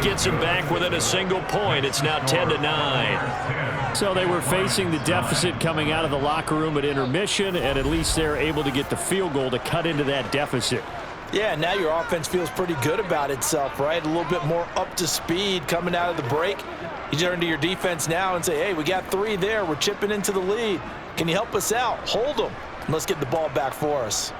gets him back within a single point. It's now 10-9. So they were facing the deficit coming out of the locker room at intermission, and at least they're able to get the field goal to cut into that deficit. Yeah, now your offense feels pretty good about itself, right? A little bit more up to speed coming out of the break. You turn to your defense now and say, hey, we got 3 there. We're chipping into the lead. Can you help us out? Hold them. Let's get the ball back for us.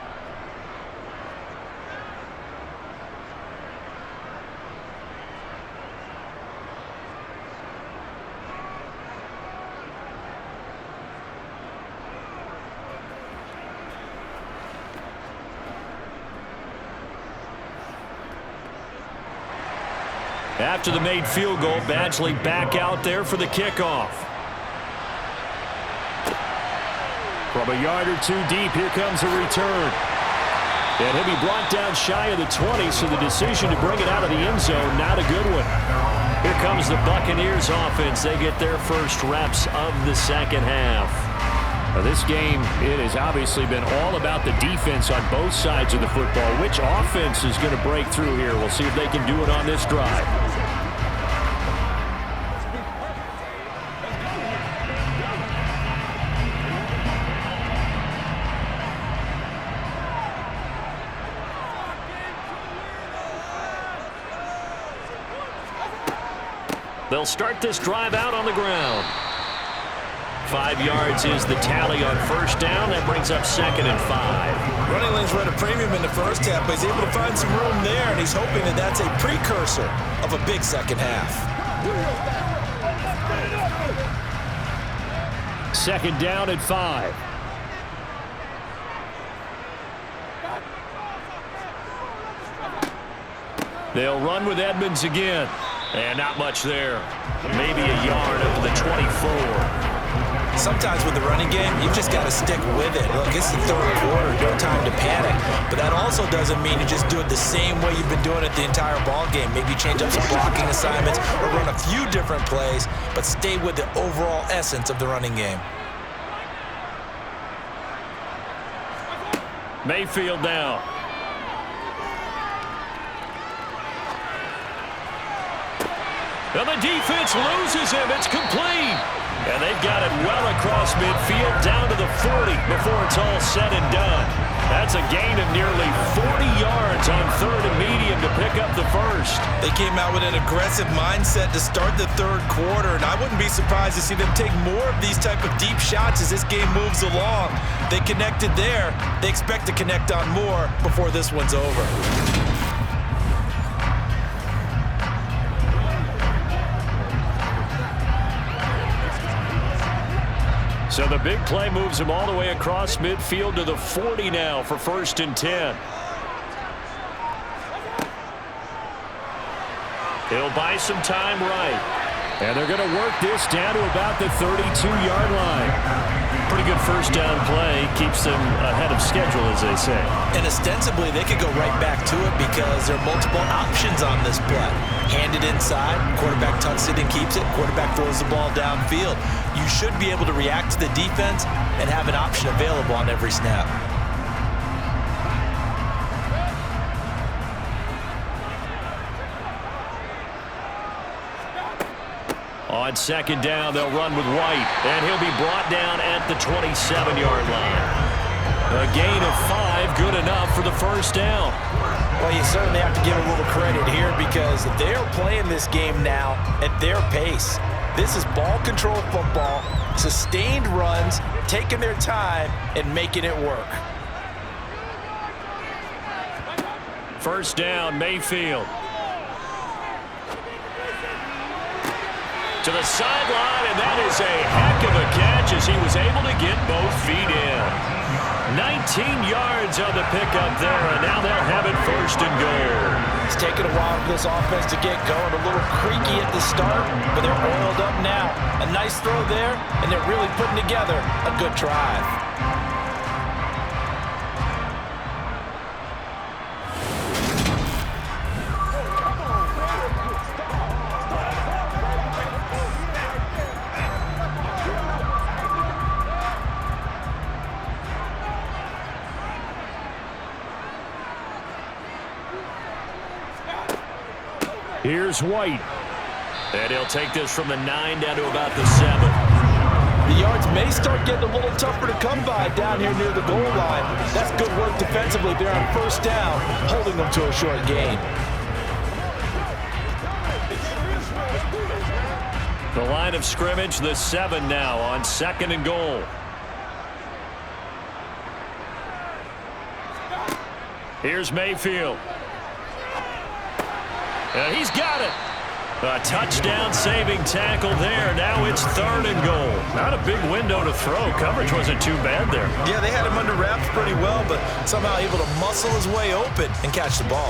After the made field goal, Badgley back out there for the kickoff. From a yard or 2 deep, here comes a return. And he'll be brought down shy of the 20, so the decision to bring it out of the end zone, not a good one. Here comes the Buccaneers offense. They get their first reps of the second half. Now this game, it has obviously been all about the defense on both sides of the football. Which offense is going to break through here? We'll see if they can do it on this drive. They'll start this drive out on the ground. 5 yards is the tally on first down. That brings up 2nd and 5. Running lanes were at a premium in the first half, but he's able to find some room there, and he's hoping that that's a precursor of a big second half. 2nd down at 5. They'll run with Edmonds again. And not much there. Maybe a yard up to the 24. Sometimes with the running game, you've just got to stick with it. Look, it's the third quarter, no time to panic. But that also doesn't mean you just do it the same way you've been doing it the entire ball game. Maybe change up some blocking assignments or run a few different plays, but stay with the overall essence of the running game. Mayfield now. And the defense loses him. It's complete. And they've got it well across midfield down to the 40 before it's all said and done. That's a gain of nearly 40 yards on 3rd and medium to pick up the first. They came out with an aggressive mindset to start the third quarter, and I wouldn't be surprised to see them take more of these type of deep shots as this game moves along. They connected there. They expect to connect on more before this one's over. So the big play moves him all the way across midfield to the 40 now for 1st and 10. He'll buy some time right. And they're going to work this down to about the 32-yard line. Pretty good first down play. Keeps them ahead of schedule, as they say. And ostensibly, they could go right back to it because there are multiple options on this play. Hand it inside, quarterback tucks it and keeps it, quarterback throws the ball downfield. You should be able to react to the defense and have an option available on every snap. On 2nd down, they'll run with White, and he'll be brought down at the 27-yard line. A gain of 5, good enough for the first down. Well, you certainly have to give a little credit here because they're playing this game now at their pace. This is ball control football, sustained runs, taking their time and making it work. First down, Mayfield. To the sideline, and that is a heck of a catch as he was able to get both feet in. 19 yards on the pickup there, and now they'll have it 1st and goal. It's taken a while for this offense to get going. A little creaky at the start, but they're oiled up now. A nice throw there, and they're really putting together a good drive. Here's White. And he'll take this from the 9 down to about the 7. The yards may start getting a little tougher to come by down here near the goal line. That's good work defensively there on first down, holding them to a short gain. The line of scrimmage, the 7 now on 2nd and goal. Here's Mayfield. And he's got it. A touchdown-saving tackle there. Now it's 3rd and goal. Not a big window to throw. Coverage wasn't too bad there. Yeah, they had him under wraps pretty well, but somehow able to muscle his way open and catch the ball.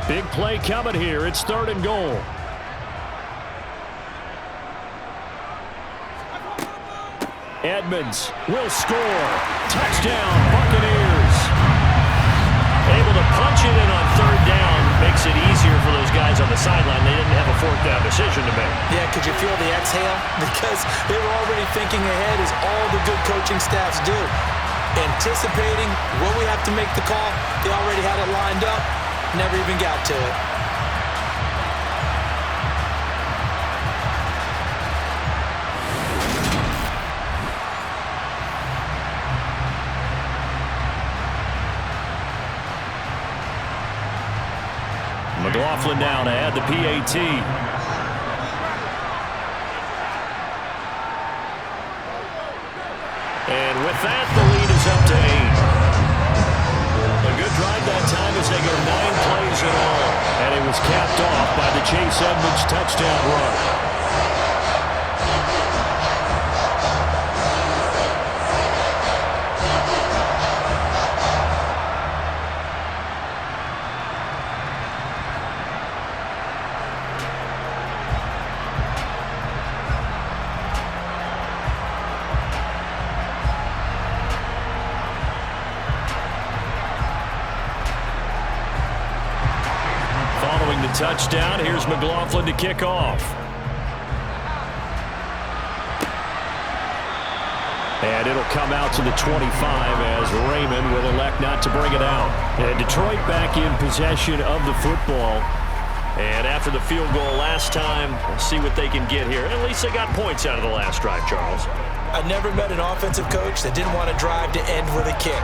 Big play coming here. It's 3rd and goal. Edmonds will score. Touchdown, Buccaneers. Able to punch it in on 3rd down. Makes it easier for those guys on the sideline. They didn't have a 4th down decision to make. Yeah, could you feel the exhale? Because they were already thinking ahead, as all the good coaching staffs do. Anticipating when we have to make the call. They already had it lined up. Never even got to it. McLaughlin now to add the PAT. And with that, the lead is up to 8. A good drive that time as they go 9 plays in all. And it was capped off by the Chase Edmonds touchdown run. Touchdown. Here's McLaughlin to kick off. And it'll come out to the 25 as Raymond will elect not to bring it out. And Detroit back in possession of the football. And after the field goal last time, we'll see what they can get here. At least they got points out of the last drive, Charles. I never met an offensive coach that didn't want to drive to end with a kick.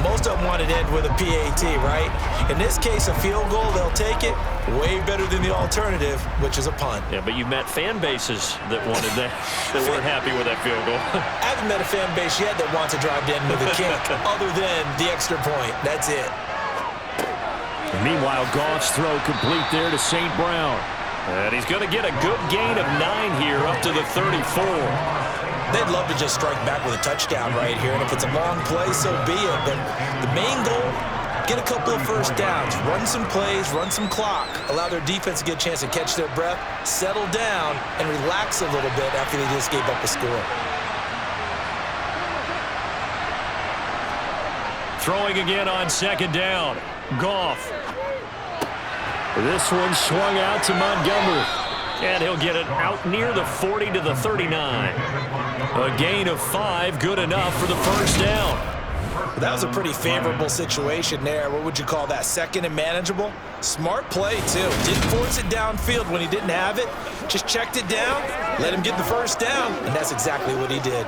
Most of them wanted to end with a PAT, right? In this case, a field goal, they'll take it. Way better than the alternative, which is a punt. Yeah, but you've met fan bases that wanted that, that weren't happy with that field goal. I haven't met a fan base yet that wants to drive to end with a kick, other than the extra point. That's it. Meanwhile, Goff's throw complete there to St. Brown. And he's going to get a good gain of 9 here up to the 34. They'd love to just strike back with a touchdown right here, and if it's a long play, so be it. But the main goal, get a couple of first downs, run some plays, run some clock, allow their defense to get a chance to catch their breath, settle down, and relax a little bit after they just gave up a score. Throwing again on 2nd down. Goff. This one swung out to Montgomery. And he'll get it out near the 40 to the 39. A gain of 5, good enough for the first down. That was a pretty favorable situation there. What would you call that? 2nd and manageable? Smart play, too. Didn't force it downfield when he didn't have it. Just checked it down, let him get the first down, and that's exactly what he did.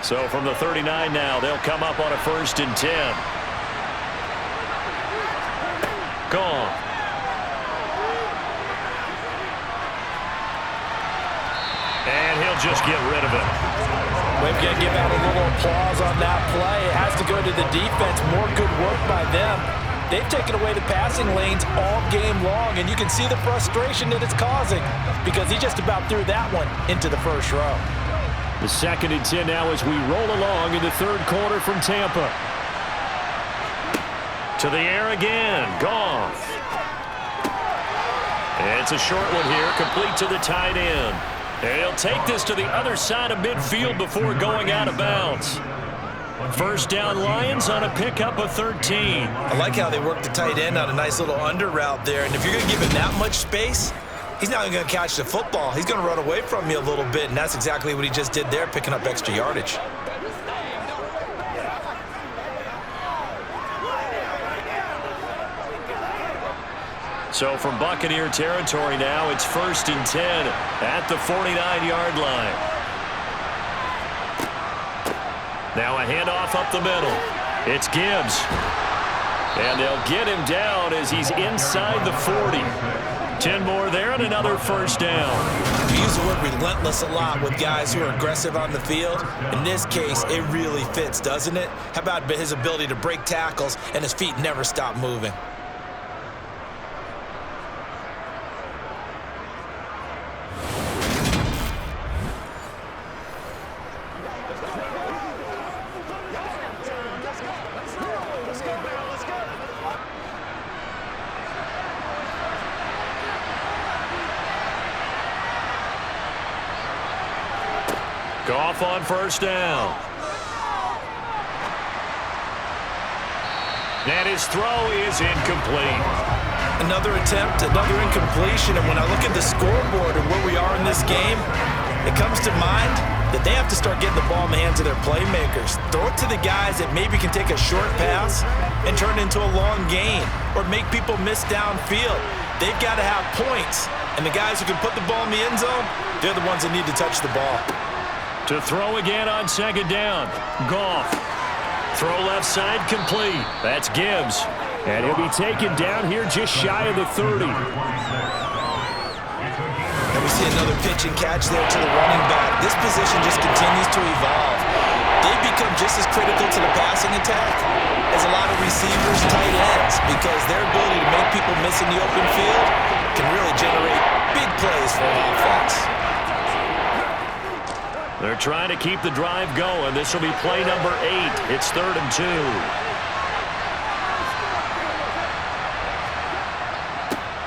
So from the 39 now, they'll come up on a 1st and 10. Gone. And he'll just get rid of it. We've got to give out a little applause on that play. It has to go to the defense. More good work by them. They've taken away the passing lanes all game long, and you can see the frustration that it's causing because he just about threw that one into the first row. The 2nd and 10 now as we roll along in the 3rd quarter from Tampa. To the air again. Goff. It's a short one here, complete to the tight end. And he'll take this to the other side of midfield before going out of bounds. First down, Lions on a pickup of 13. I like how they work the tight end on a nice little under route there. And if you're going to give him that much space, He's not even going to catch the football. He's going to run away from you a little bit, and that's exactly what he just did there, picking up extra yardage. So from Buccaneer territory now, it's 1st and 10 at the 49-yard line. Now a handoff up the middle. It's Gibbs. And they'll get him down as he's inside the 40. 10 more there and another first down. We use the word relentless a lot with guys who are aggressive on the field. In this case, it really fits, doesn't it? How about his ability to break tackles and his feet never stop moving? Goff on first down. And his throw is incomplete. Another attempt, another incompletion, and when I look at the scoreboard and where we are in this game, it comes to mind that they have to start getting the ball in the hands of their playmakers. Throw it to the guys that maybe can take a short pass and turn it into a long gain or make people miss downfield. They've got to have points, and the guys who can put the ball in the end zone, they're the ones that need to touch the ball. To throw again on second down. Goff. Throw left side complete. That's Gibbs. And he'll be taken down here just shy of the 30. And we see another pitch and catch there to the running back. This position just continues to evolve. They've become just as critical to the passing attack as a lot of receivers, tight ends, because their ability to make people miss in the open field can really generate big plays for an offense. They're trying to keep the drive going. This will be play number 8. It's 3rd and 2.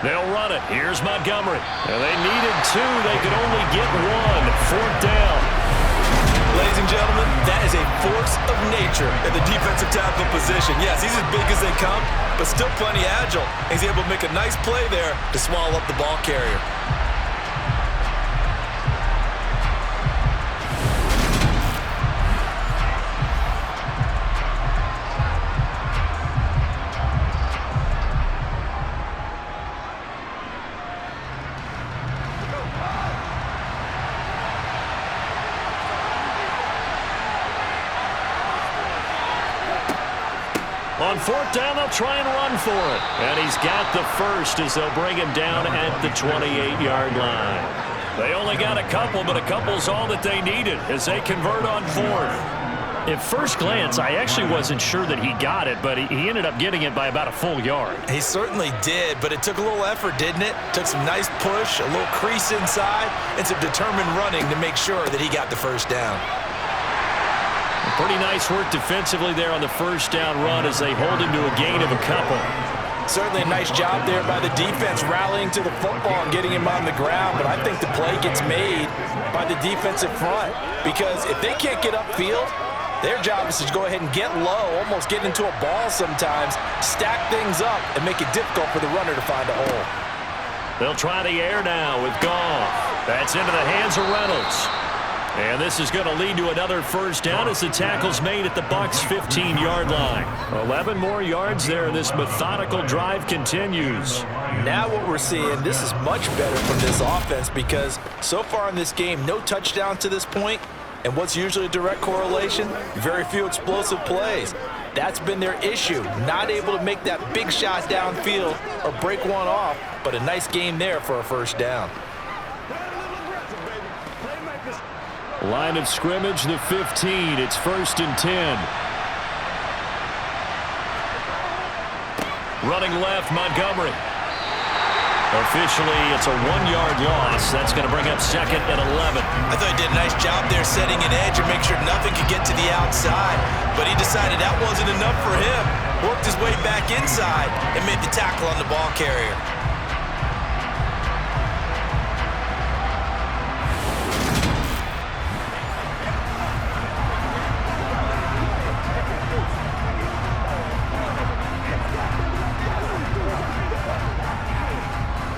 They'll run it. Here's Montgomery. And they needed 2. They could only get 1. 4th down. Ladies and gentlemen, that is a force of nature in the defensive tackle position. Yes, he's as big as they come, but still plenty agile. He's able to make a nice play there to swallow up the ball carrier. On 4th down, they'll try and run for it. And he's got the first as they'll bring him down at the 28-yard line. They only got a couple, but a couple's all that they needed as they convert on 4th. At first glance, I actually wasn't sure that he got it, but he ended up getting it by about a full yard. He certainly did, but it took a little effort, didn't it? Took some nice push, a little crease inside, and some determined running to make sure that he got the first down. Pretty nice work defensively there on the first down run as they hold him to a gain of a couple. Certainly a nice job there by the defense rallying to the football and getting him on the ground, but I think the play gets made by the defensive front because if they can't get upfield, their job is to go ahead and get low, almost get into a ball sometimes, stack things up, and make it difficult for the runner to find a hole. They'll try the air now with Goff. That's into the hands of Reynolds. And this is going to lead to another first down as the tackle's made at the Bucs' 15-yard line. 11 more yards there, and this methodical drive continues. Now what we're seeing, this is much better from this offense because so far in this game, no touchdown to this point, and what's usually a direct correlation? Very few explosive plays. That's been their issue, not able to make that big shot downfield or break one off, but a nice game there for a first down. Line of scrimmage, the 15. It's 1st and 10. Running left, Montgomery. Officially, it's a 1-yard loss. That's going to bring up 2nd and 11. I thought he did a nice job there setting an edge and make sure nothing could get to the outside. But he decided that wasn't enough for him. Worked his way back inside and made the tackle on the ball carrier.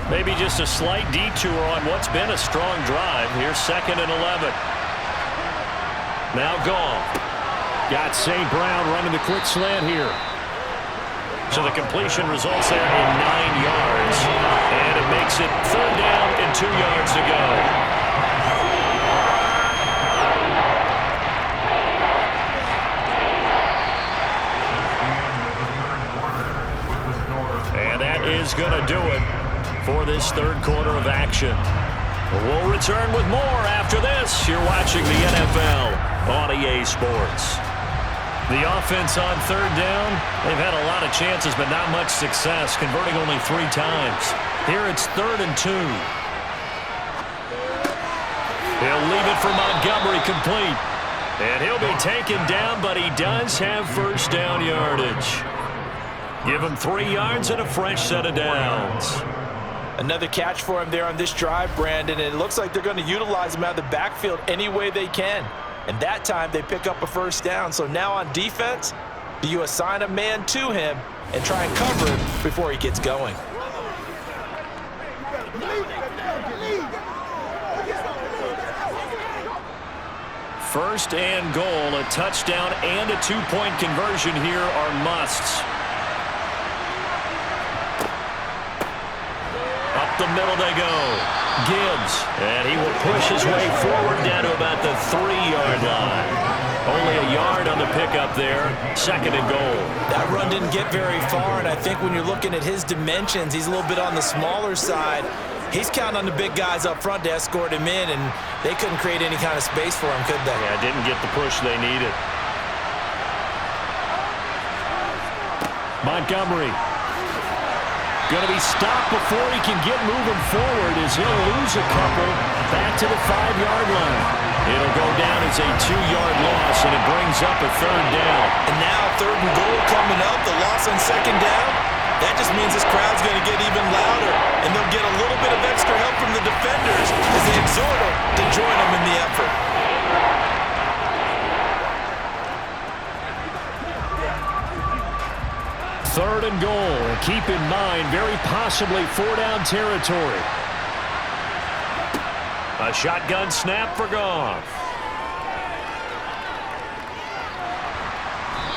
Maybe just Just a slight detour on what's been a strong drive. Here's 2nd and 11. Now Goff. Got St. Brown running the quick slant here. So the completion results there in 9 yards. And it makes it 3rd down and 2 yards to go. And that is going to do it for this 3rd quarter of action. We'll return with more after this. You're watching the NFL on EA Sports. The offense on 3rd down, they've had a lot of chances, but not much success, converting only 3 times. Here it's 3rd and 2. He'll leave it for Montgomery complete. And he'll be taken down, but he does have 1st down yardage. Give him 3 yards and a fresh set of downs. Another catch for him there on this drive, Brandon, and it looks like they're going to utilize him out of the backfield any way they can. And that time they pick up a 1st down. So now on defense, do you assign a man to him and try and cover him before he gets going? First and goal, a touchdown and a 2-point conversion here are musts. Up the middle they go. Gibbs, and he will push his way forward down to about the 3-yard line. Only a yard on the pickup there. 2nd and goal. That run didn't get very far, and I think when you're looking at his dimensions, he's a little bit on the smaller side. He's counting on the big guys up front to escort him in, and they couldn't create any kind of space for him, could they? Yeah, didn't get the push they needed. Montgomery. Going to be stopped before he can get moving forward as he'll lose a couple back to the 5-yard line. It'll go down as a 2-yard loss, and it brings up a 3rd down. And now 3rd and goal coming up, the loss on 2nd down. That just means this crowd's going to get even louder, and they'll get a little bit of extra help from the defenders as they exhort them to join them in the effort. Third and goal. Keep in mind, very possibly 4-down territory. A shotgun snap for Goff.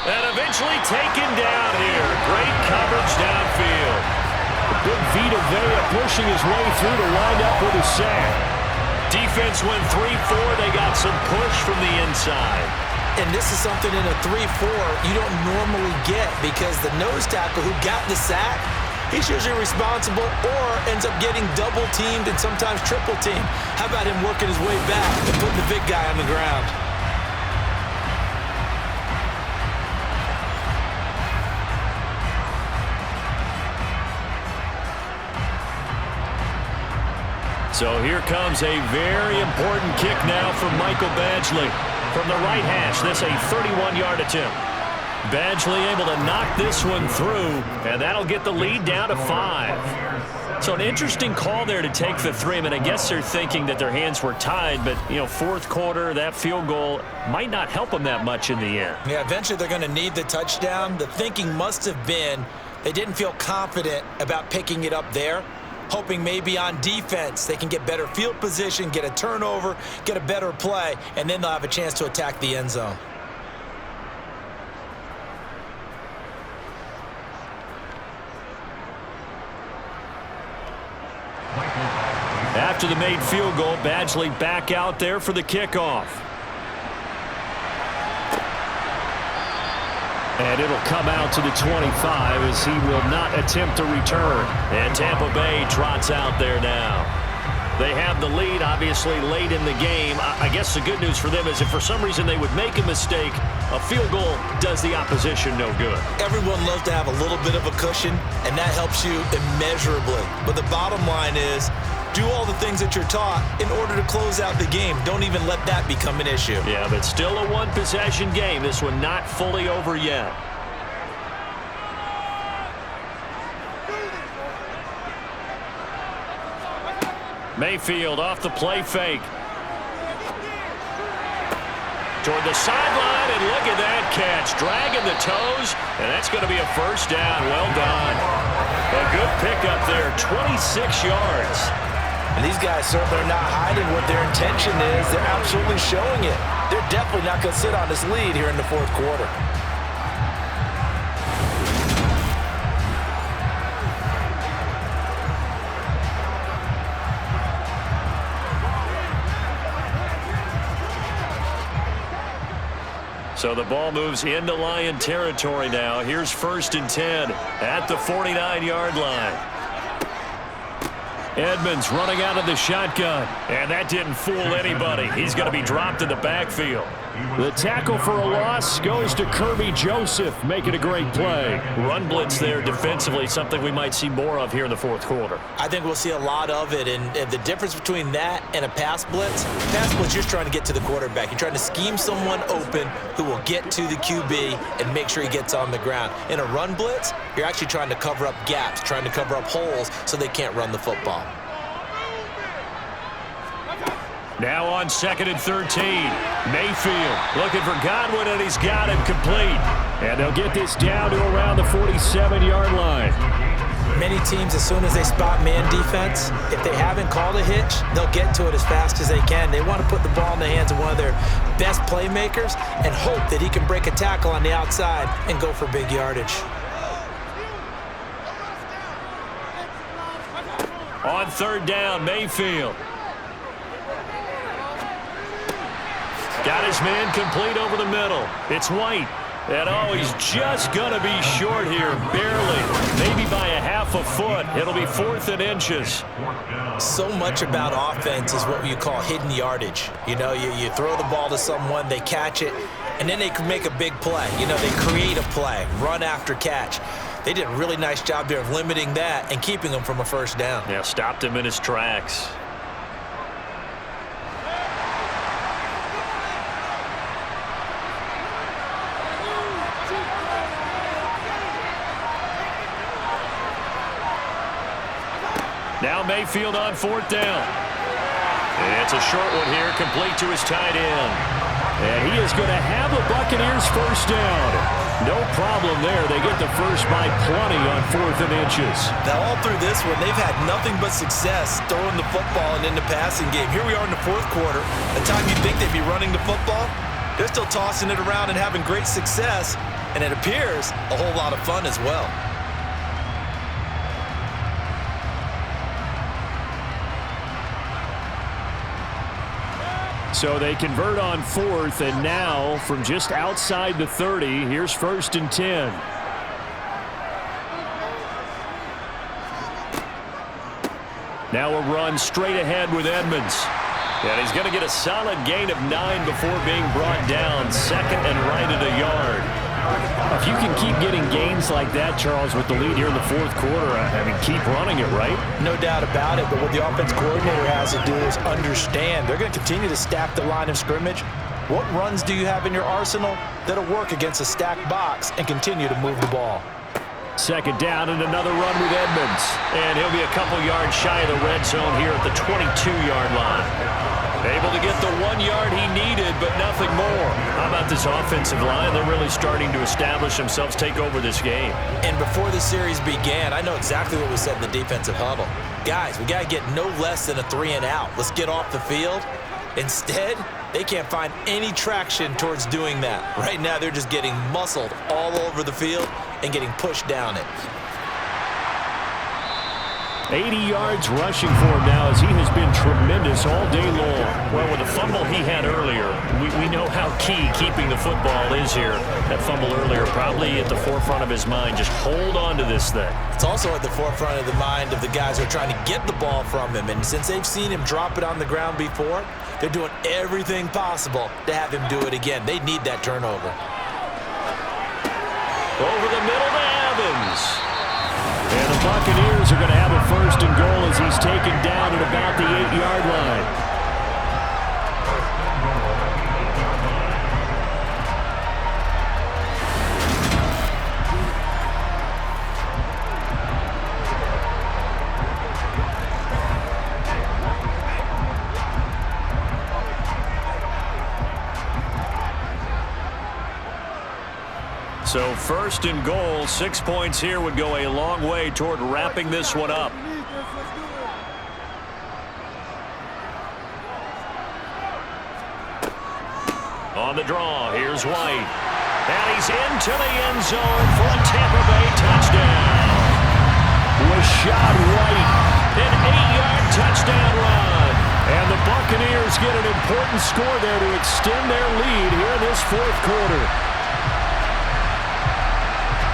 And eventually taken down here. Great coverage downfield. Big Vita Vea pushing his way through to wind up with a sack. Defense went 3-4. They got some push from the inside. And this is something in a 3-4 you don't normally get because the nose tackle who got the sack, he's usually responsible or ends up getting double-teamed and sometimes triple-teamed. How about him working his way back and putting the big guy on the ground? So here comes a very important kick now from Michael Badgley. From the right hash, this a 31-yard attempt. Badgley able to knock this one through, and that'll get the lead down to 5. So an interesting call there to take the 3. I mean, I guess they're thinking that their hands were tied, but, you know, 4th quarter, that field goal might not help them that much in the end. Yeah, eventually they're going to need the touchdown. The thinking must have been they didn't feel confident about picking it up there, hoping maybe on defense they can get better field position, get a turnover, get a better play, and then they'll have a chance to attack the end zone. After the made field goal, Badgley back out there for the kickoff. And it'll come out to the 25 as he will not attempt to return. And Tampa Bay trots out there now. They have the lead, obviously, late in the game. I guess the good news for them is if for some reason they would make a mistake, a field goal does the opposition no good. Everyone loves to have a little bit of a cushion, and that helps you immeasurably. But the bottom line is, do all the things that you're taught in order to close out the game. Don't even let that become an issue. Yeah, but still a one-possession game. This one not fully over yet. Mayfield off the play fake. toward the sideline, and look at that catch. Dragging the toes, and that's going to be a first down. Well done. A good pickup there, 26 yards. And these guys certainly are not hiding what their intention is. They're absolutely showing it. They're definitely not going to sit on this lead here in the fourth quarter. So the ball moves into Lion territory now. Here's 1st and 10 at the 49-yard line. Edmonds running out of the shotgun. And that didn't fool anybody. He's going to be dropped in the backfield. The tackle for a loss goes to Kirby Joseph, making a great play. Run blitz there defensively, something we might see more of here in the fourth quarter. I think we'll see a lot of it, and the difference between that and a pass blitz, you're just trying to get to the quarterback. You're trying to scheme someone open who will get to the QB and make sure he gets on the ground. In a run blitz, you're actually trying to cover up gaps, trying to cover up holes so they can't run the football. Now on 2nd and 13. Mayfield looking for Godwin, and he's got him complete. And they'll get this down to around the 47-yard line. Many teams, as soon as they spot man defense, if they haven't called a hitch, they'll get to it as fast as they can. They want to put the ball in the hands of one of their best playmakers and hope that he can break a tackle on the outside and go for big yardage. On 3rd down, Mayfield. Got his man complete over the middle. It's White. And oh, he's just going to be short here, barely. Maybe by a half a foot. It'll be 4th and inches. So much about offense is what you call hidden yardage. You know, you throw the ball to someone, they catch it, and then they can make a big play. You know, they create a play, run after catch. They did a really nice job there of limiting that and keeping him from a first down. Yeah, stopped him in his tracks. Now Mayfield on 4th down. And it's a short one here, complete to his tight end. And he is going to have the Buccaneers first down. No problem there. They get the first by plenty on 4th and inches. Now all through this one, they've had nothing but success throwing the football and in the passing game. Here we are in the fourth quarter. The time you think they'd be running the football, they're still tossing it around and having great success. And it appears a whole lot of fun as well. So they convert on 4th, and now from just outside the 30, here's 1st and 10. Now a run straight ahead with Edmonds. And he's going to get a solid gain of 9 before being brought down. 2nd and right at a yard. If you can keep getting gains like that, Charles, with the lead here in the fourth quarter, I mean, keep running it, right? No doubt about it, but what the offense coordinator has to do is understand. They're going to continue to stack the line of scrimmage. What runs do you have in your arsenal that'll work against a stacked box and continue to move the ball? 2nd down and another run with Edmonds. And he'll be a couple yards shy of the red zone here at the 22-yard line. Able to get the 1 yard he needed, but nothing more. How about this offensive line? They're really starting to establish themselves, take over this game. And before the series began, I know exactly what we said in the defensive huddle. Guys, we got to get no less than a 3 and out. Let's get off the field. Instead, they can't find any traction towards doing that. Right now, they're just getting muscled all over the field and getting pushed down it. 80 yards rushing for him now as he has been tremendous all day long. Well, with the fumble he had earlier, we know how key keeping the football is here. That fumble earlier probably at the forefront of his mind. Just hold on to this thing. It's also at the forefront of the mind of the guys who are trying to get the ball from him. And since they've seen him drop it on the ground before, they're doing everything possible to have him do it again. They need that turnover. Over the middle to Evans. And the Buccaneers are going to have a 1st and goal as he's taken down at about the 8-yard line. So first and goal, 6 points here would go a long way toward wrapping this one up. On the draw, here's White. And he's into the end zone for a Tampa Bay touchdown. Rashad White, an 8-yard touchdown run. And the Buccaneers get an important score there to extend their lead here in this fourth quarter.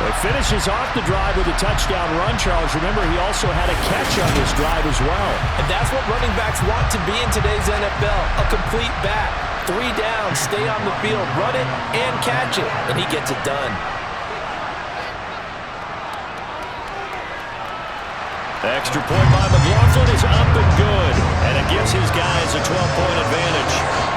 It finishes off the drive with a touchdown run, Charles. Remember, he also had a catch on this drive as well. And that's what running backs want to be in today's NFL, a complete back. 3 down, stay on the field, run it, and catch it. And he gets it done. Extra point by McLaughlin is up and good. And it gives his guys a 12-point advantage.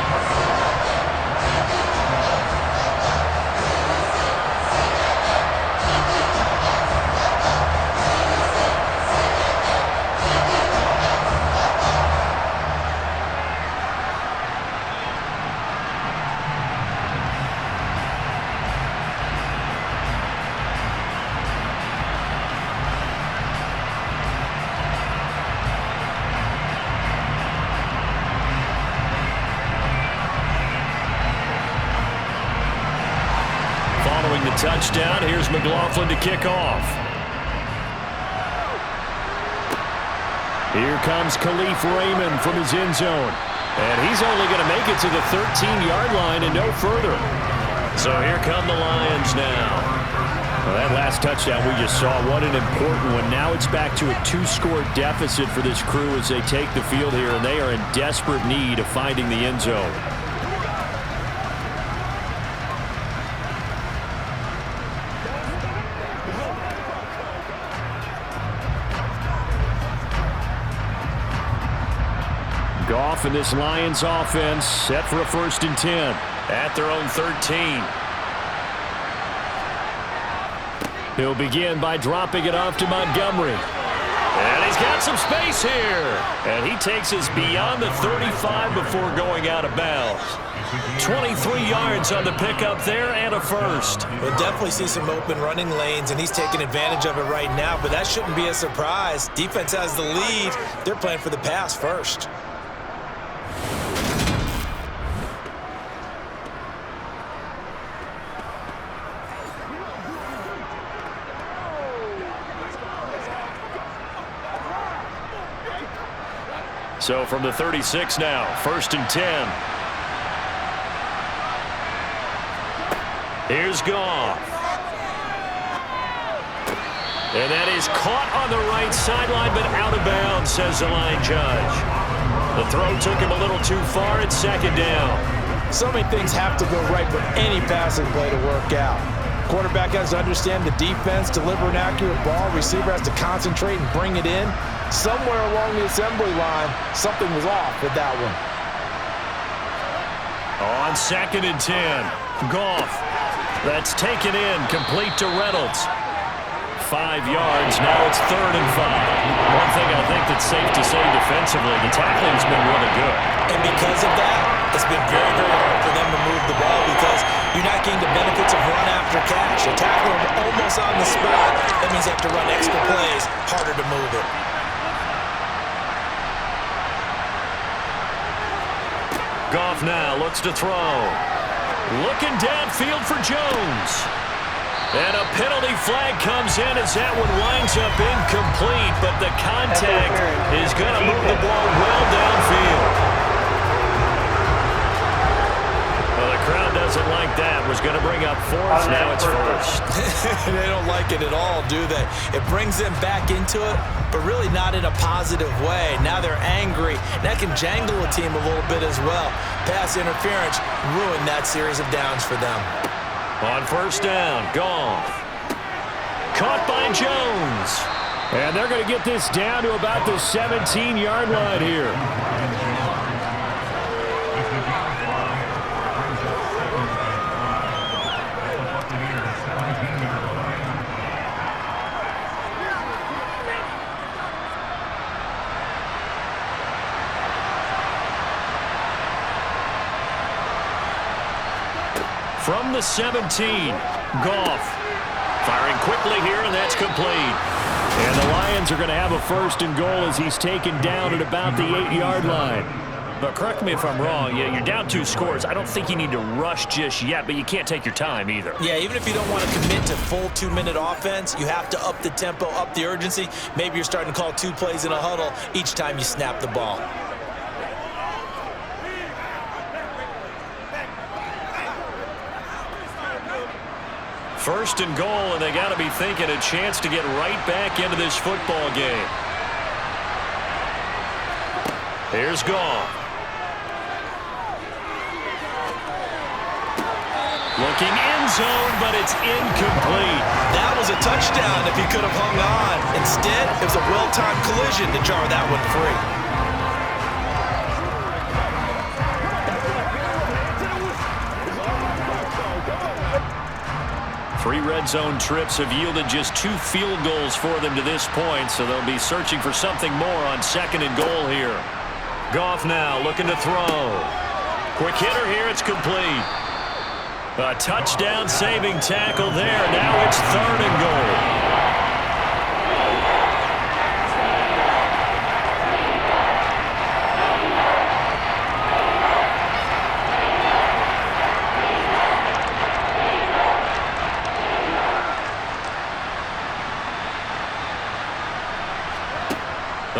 Touchdown. Here's McLaughlin to kick off. Here comes Khalif Raymond from his end zone. And he's only going to make it to the 13-yard line and no further. So here come the Lions now. Well, that last touchdown we just saw, what an important one. Now it's back to a 2-score deficit for this crew as they take the field here, and they are in desperate need of finding the end zone. Goff and this Lions offense set for a 1st and 10 at their own 13. He'll begin by dropping it off to Montgomery. And he's got some space here. And he takes us beyond the 35 before going out of bounds. 23 yards on the pickup there and a first. We'll definitely see some open running lanes, and he's taking advantage of it right now, but that shouldn't be a surprise. Defense has the lead. They're playing for the pass first. So from the 36 now, 1st and 10. Here's Goff. And that is caught on the right sideline, but out of bounds, says the line judge. The throw took him a little too far. It's 2nd down. So many things have to go right for any passing play to work out. Quarterback has to understand the defense, deliver an accurate ball. Receiver has to concentrate and bring it in. Somewhere along the assembly line, something was off with that one. On 2nd and 10, Goff. That's taken in, complete to Reynolds. 5 yards, now it's 3rd and 5. One thing I think that's safe to say defensively, the tackling's been really good. And because of that, it's been very, very hard for them to move the ball because you're not getting the benefits of run after catch. You're tackling them almost on the spot. That means you have to run extra plays, harder to move it. Goff now looks to throw. Looking downfield for Jones. And a penalty flag comes in as that one winds up incomplete, but the contact is going to move the ball well downfield. Well, the crowd doesn't like that. Was going to bring up 4th, now it's 1st. They don't like it at all, do they? It brings them back into it, but really not in a positive way. Now they're angry. That can jangle a team a little bit as well. Pass interference ruined that series of downs for them. On 1st down, Goff. Caught by Jones. And they're going to get this down to about the 17-yard line here. From the 17, Goff. Firing quickly here, and that's complete. And the Lions are going to have a first and goal as he's taken down at about the 8-yard line. But correct me if I'm wrong, you're down 2 scores. I don't think you need to rush just yet, but you can't take your time either. Yeah, even if you don't want to commit to full 2-minute offense, you have to up the tempo, up the urgency. Maybe you're starting to call 2 plays in a huddle each time you snap the ball. First and goal, and they got to be thinking a chance to get right back into this football game. Here's Goff. Looking end zone, but it's incomplete. That was a touchdown if he could have hung on. Instead, it was a well-timed collision to jar that one free. 3 red zone trips have yielded just 2 field goals for them to this point, so they'll be searching for something more on second and goal here. Goff now looking to throw. Quick hitter here, it's complete. A touchdown-saving tackle there. Now it's third and goal.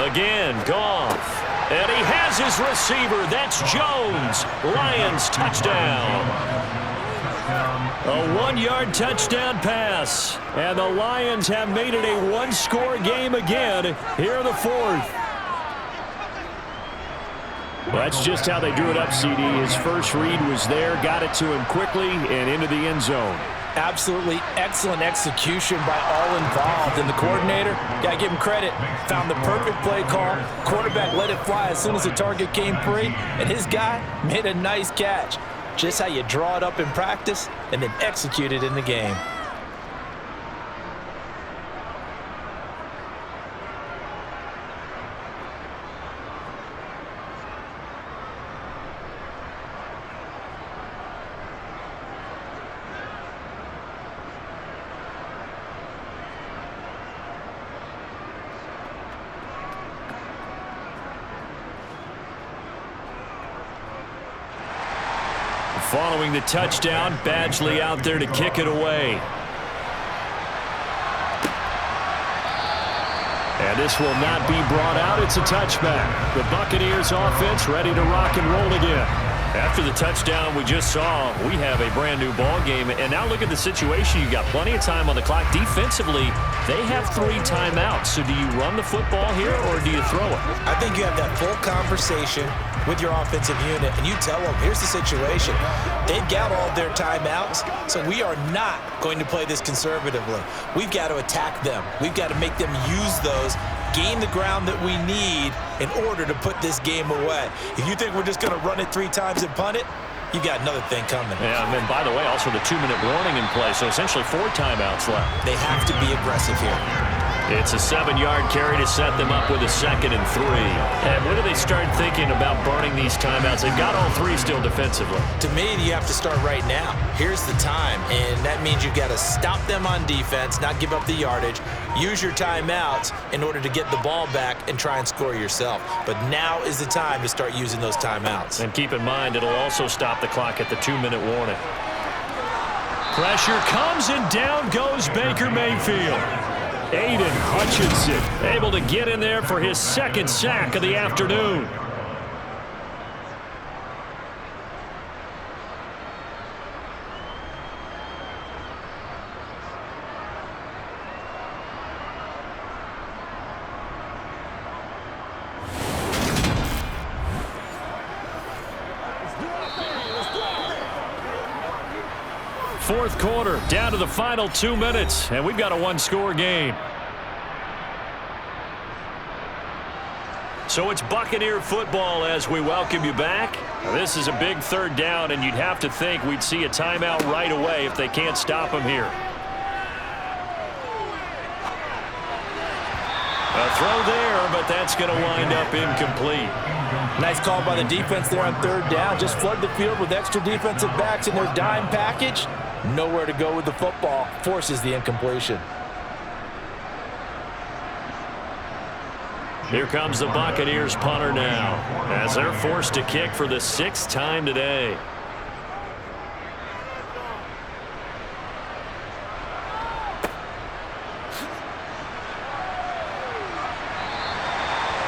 Again, Goff. And he has his receiver. That's Jones. Lions touchdown. A 1-yard touchdown pass. And the Lions have made it a 1-score game again here in the 4th. Well, that's just how they drew it up, CD. His first read was there, got it to him quickly, and into the end zone. Absolutely excellent execution by all involved. And the coordinator, got to give him credit, found the perfect play call. Quarterback let it fly as soon as the target came free, and his guy made a nice catch. Just how you draw it up in practice and then execute it in the game. Following the touchdown, Badgley out there to kick it away. And this will not be brought out. It's a touchback. The Buccaneers offense ready to rock and roll again. After the touchdown we just saw, we have a brand new ball game. And now look at the situation. You got plenty of time on the clock. Defensively, they have 3 timeouts. So do you run the football here or do you throw it? I think you have that full conversation with your offensive unit, and you tell them, here's the situation. They've got all their timeouts, so we are not going to play this conservatively. We've got to attack them. We've got to make them use those, gain the ground that we need in order to put this game away. If you think we're just going to run it 3 times and punt it, you got another thing coming. Yeah, and then, by the way, also the 2-minute warning in play, so essentially 4 timeouts left. They have to be aggressive here. It's a 7-yard carry to set them up with a 2nd and 3. And when do they start thinking about burning these timeouts? They've got all 3 still defensively. To me, you have to start right now. Here's the time, and that means you've got to stop them on defense, not give up the yardage, use your timeouts in order to get the ball back and try and score yourself. But now is the time to start using those timeouts. And keep in mind, it'll also stop the clock at the 2-minute warning. Pressure comes, and down goes Baker Mayfield. Aiden Hutchinson able to get in there for his 2nd sack of the afternoon. Fourth quarter, down to the final 2 minutes, and we've got a 1-score game. So it's Buccaneer football as we welcome you back. This is a big 3rd down, and you'd have to think we'd see a timeout right away if they can't stop them here. A throw there, but that's going to wind up incomplete. Nice call by the defense there on third down. Just flood the field with extra defensive backs in their dime package. Nowhere to go with the football. Forces the incompletion. Here comes the Buccaneers punter now, as they're forced to kick for the 6th time today.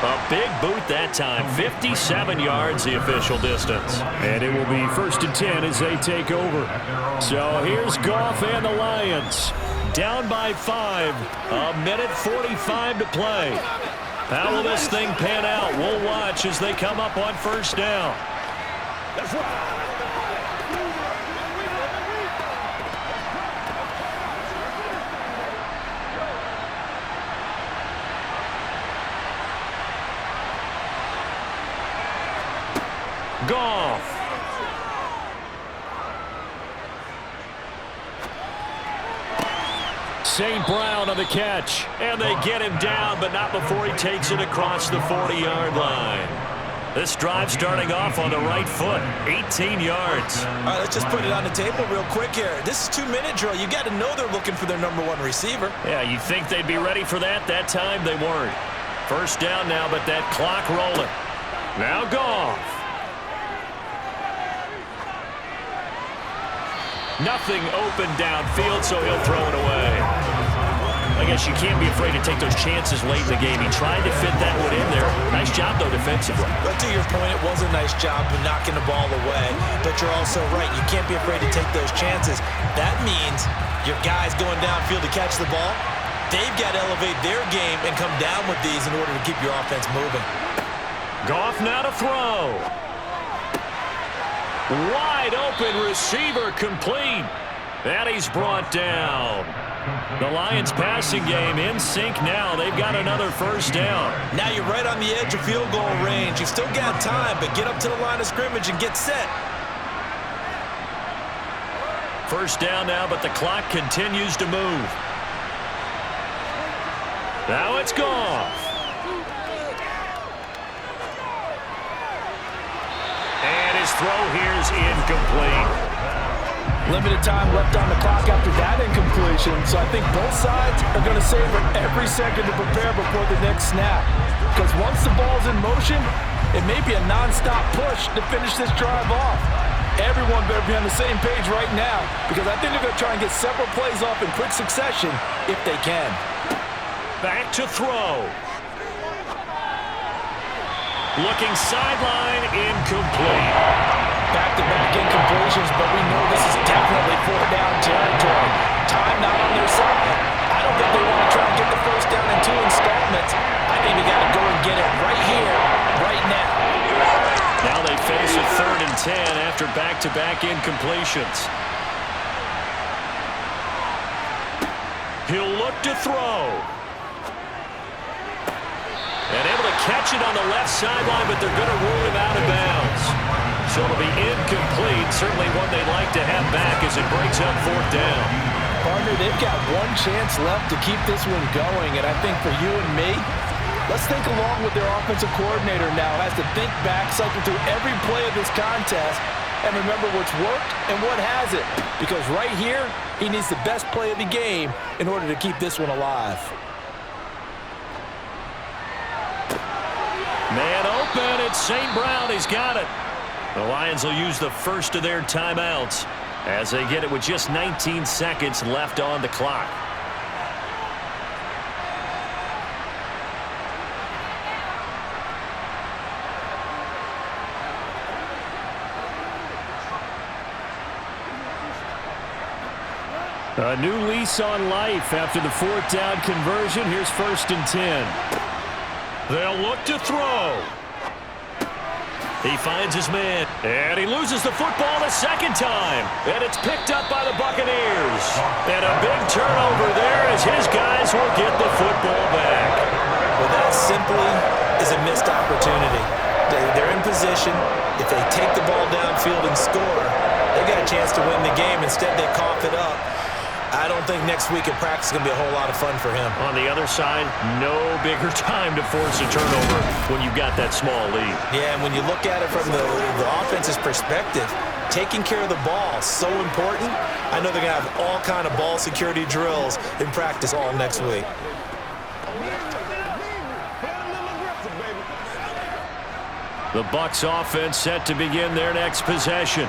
A big boot that time. 57 yards the official distance. And it will be 1st and 10 as they take over. So here's Goff and the Lions. Down by 5. A minute 45 to play. How will this thing pan out? We'll watch as they come up on 1st down. That's right. Goff. St. Brown on the catch. And they get him down, but not before he takes it across the 40-yard line. This drive starting off on the right foot. 18 yards. All right, let's just put it on the table real quick here. This is 2-minute drill. You got to know they're looking for their #1 receiver. Yeah, you think they'd be ready for that? That time they weren't. 1st down now, but that clock rolling. Now Goff. Nothing open downfield, so he'll throw it away. I guess you can't be afraid to take those chances late in the game. He tried to fit that one in there. Nice job, though, defensively. But to your point, it was a nice job of knocking the ball away. But you're also right. You can't be afraid to take those chances. That means your guys going downfield to catch the ball, they've got to elevate their game and come down with these in order to keep your offense moving. Goff now to throw. Wide open receiver complete. And he's brought down. The Lions passing game in sync now. They've got another 1st down. Now you're right on the edge of field goal range. You've still got time, but get up to the line of scrimmage and get set. 1st down now, but the clock continues to move. Now it's Goff. And his throw here's incomplete. Limited time left on the clock after that incompletion, so I think both sides are going to savor every second to prepare before the next snap. Because once the ball's in motion, it may be a non-stop push to finish this drive off. Everyone better be on the same page right now, because I think they're going to try and get several plays off in quick succession if they can. Back to throw. Looking sideline, incomplete. Back-to-back incompletions, but we know this is definitely 4th down territory. Time not on their side. I don't think they want to try and get the 1st down in 2 installments. I think they got to go and get it right here, right now. Now they face a 3rd and 10 after back-to-back incompletions. He'll look to throw. And able to catch it on the left sideline, but they're going to rule him out of bounds. So it'll be incomplete. Certainly one they'd like to have back as it breaks up 4th down. Partner, they've got one chance left to keep this one going. And I think for you and me, let's think along with their offensive coordinator now. Has to think back, cycle through every play of this contest, and remember what's worked and what hasn't. Because right here, he needs the best play of the game in order to keep this one alive. Man open, it's St. Brown. He's got it. The Lions will use the first of their timeouts as they get it with just 19 seconds left on the clock. A new lease on life after the 4th down conversion. Here's 1st and 10. They'll look to throw. He finds his man, and he loses the football a 2nd time. And it's picked up by the Buccaneers. And a big turnover there as his guys will get the football back. Well, that simply is a missed opportunity. They're in position. If they take the ball downfield and score, they got a chance to win the game. Instead, they cough it up. I don't think next week at practice is going to be a whole lot of fun for him. On the other side, no bigger time to force a turnover when you've got that small lead. Yeah, and when you look at it from the offense's perspective, taking care of the ball, so important. I know they're going to have all kind of ball security drills in practice all next week. The Bucs offense set to begin their next possession.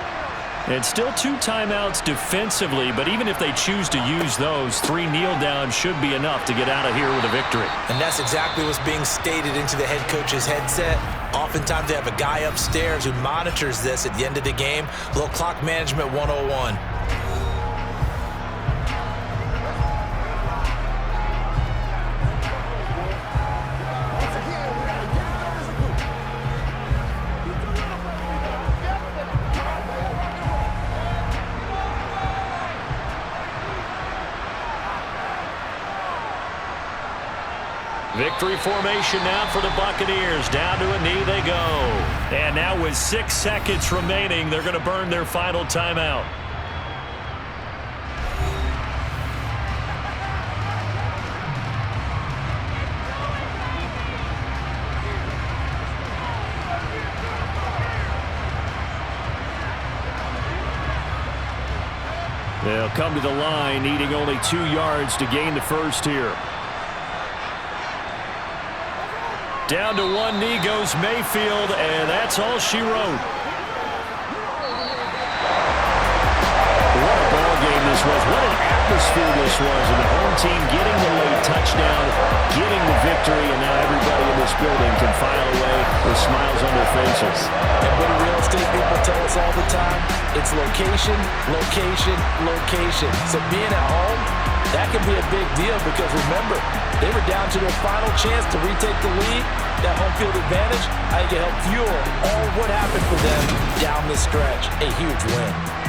And still 2 timeouts defensively, but even if they choose to use those, 3 kneel downs should be enough to get out of here with a victory. And that's exactly what's being stated into the head coach's headset. Oftentimes they have a guy upstairs who monitors this at the end of the game. A little clock management 101. Victory formation now for the Buccaneers. Down to a knee they go. And now with 6 seconds remaining, they're going to burn their final timeout. They'll come to the line, needing only 2 yards to gain the first here. Down to one knee goes Mayfield, and that's all she wrote. What a ball game this was. What an atmosphere this was. And the home team getting the late touchdown, getting the victory, and now everybody in this building can file away with smiles on their faces. And what do real estate people tell us all the time? It's location, location, location. So being at home, that can be a big deal because remember, they were down to their final chance to retake the lead. That home field advantage, I think it helped fuel all what happened for them down the stretch. A huge win.